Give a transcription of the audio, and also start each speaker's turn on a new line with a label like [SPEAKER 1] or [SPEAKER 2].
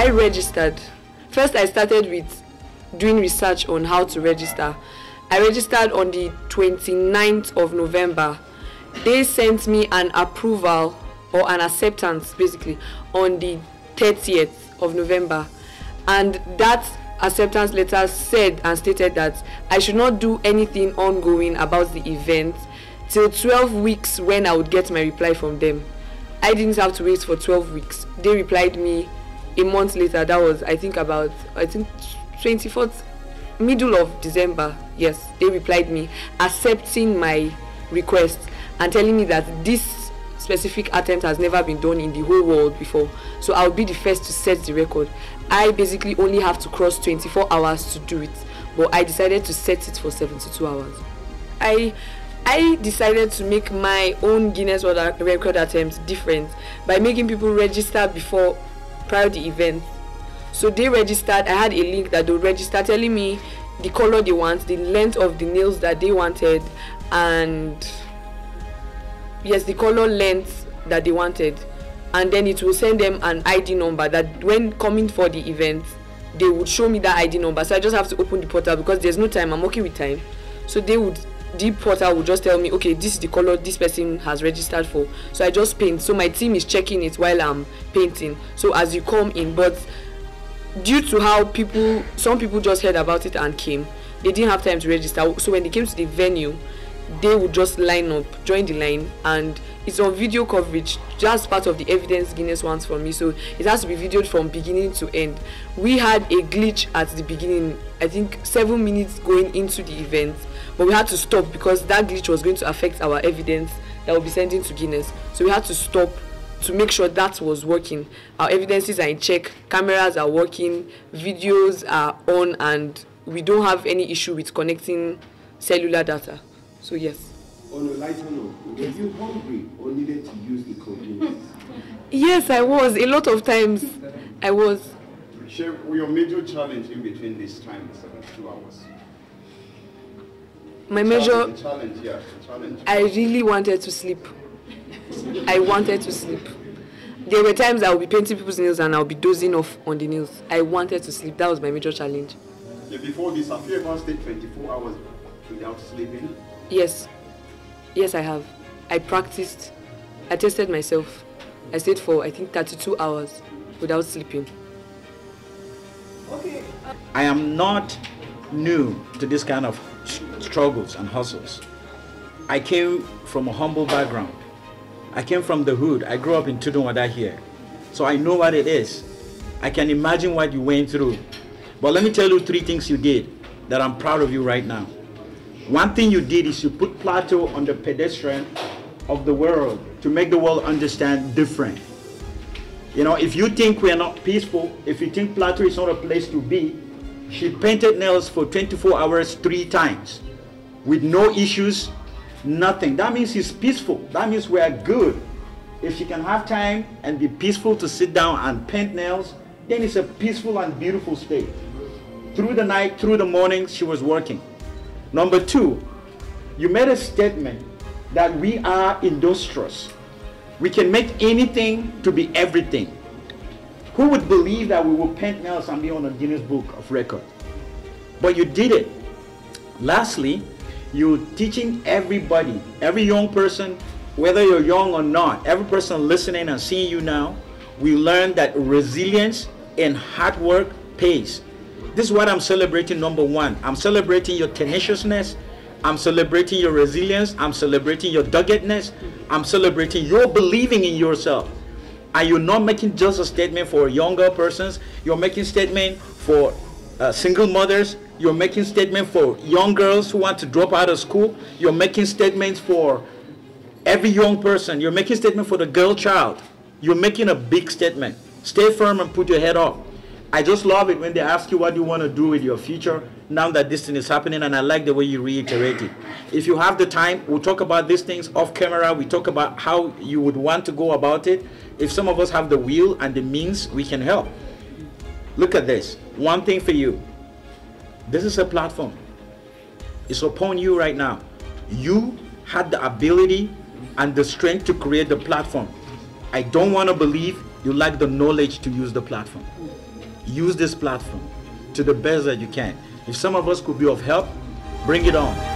[SPEAKER 1] I registered. First, I started with doing research on how to register. I registered on the 29th of November. They sent me an approval or an acceptance basically on the 30th of November. And that acceptance letter said and stated that I should not do anything ongoing about the event till 12 weeks when I would get my reply from them. I didn't have to wait for 12 weeks. They replied me a month later. That was I think 24th, middle of December. Yes, they replied me accepting my request and telling me that this specific attempt has never been done in the whole world before, so I'll be the first to set the record. I basically only have to cross 24 hours to do it, but I decided to set it for 72 hours. I decided to make my own Guinness World Record attempt different by making people register prior to the event. So they registered. I had a link that they would register telling me the color they want, the length of the nails that they wanted, and yes, the color length that they wanted. And then it will send them an ID number that when coming for the event, they would show me that ID number. So I just have to open the portal because there's no time. I'm working with time. So the portal would just tell me, okay, this is the color this person has registered for. So I just paint. So my team is checking it while I'm painting. So as you come in, but due to how some people just heard about it and came, they didn't have time to register. So when they came to the venue, they would just line up, join the line, and it's on video coverage, just part of the evidence Guinness wants from me. So it has to be videoed from beginning to end. We had a glitch at the beginning, I think 7 minutes going into the event, but we had to stop because that glitch was going to affect our evidence that we'll be sending to Guinness. So we had to stop to make sure that was working. Our evidences are in check, cameras are working, videos are on, and we don't have any issue with connecting cellular data. So yes.
[SPEAKER 2] On a lighter note, were you hungry or needed to use the convenience?
[SPEAKER 1] Yes, I was. A lot of times I was.
[SPEAKER 2] Share your major challenge in between this time, 72 hours.
[SPEAKER 1] My
[SPEAKER 2] The challenge.
[SPEAKER 1] I really wanted to sleep. I wanted to sleep. There were times I would be painting people's nails and I'll be dozing off on the nails. I wanted to sleep. That was my major challenge.
[SPEAKER 2] Yeah, before this, have you ever stayed 24 hours without sleeping?
[SPEAKER 1] Yes. Yes, I have. I practiced. I tested myself. I stayed for, I think, 32 hours without sleeping.
[SPEAKER 3] Okay. I am not new to this kind of struggles and hustles. I came from a humble background. I came from the hood. I grew up in Tudunwada here. So I know what it is. I can imagine what you went through. But let me tell you 3 things you did that I'm proud of you right now. One thing you did is you put Plateau on the pedestrian of the world to make the world understand different. You know, if you think we are not peaceful, if you think Plateau is not a place to be, she painted nails for 24 hours 3 times with no issues, nothing. That means it's peaceful. That means we are good. If she can have time and be peaceful to sit down and paint nails, then it's a peaceful and beautiful state. Through the night, through the morning, she was working. Number 2, you made a statement that we are industrious. We can make anything to be everything. Who would believe that we will paint nails and be on a Guinness Book of Record? But you did it. Lastly, you're teaching everybody, every young person, whether you're young or not, every person listening and seeing you now, we learn that resilience and hard work pays. This is what I'm celebrating, number 1. I'm celebrating your tenaciousness. I'm celebrating your resilience. I'm celebrating your doggedness. I'm celebrating your believing in yourself. And you're not making just a statement for younger persons. You're making statement for single mothers. You're making statement for young girls who want to drop out of school. You're making statements for every young person. You're making statement for the girl child. You're making a big statement. Stay firm and put your head up. I just love it when they ask you what you want to do with your future now that this thing is happening, and I like the way you reiterate it. If you have the time, we'll talk about these things off camera. We talk about how you would want to go about it. If some of us have the will and the means, we can help. Look at this. One thing for you. This is a platform. It's upon you right now. You had the ability and the strength to create the platform. I don't want to believe you lack the knowledge to use the platform. use this platform to the best that you can. If some of us could be of help, bring it on.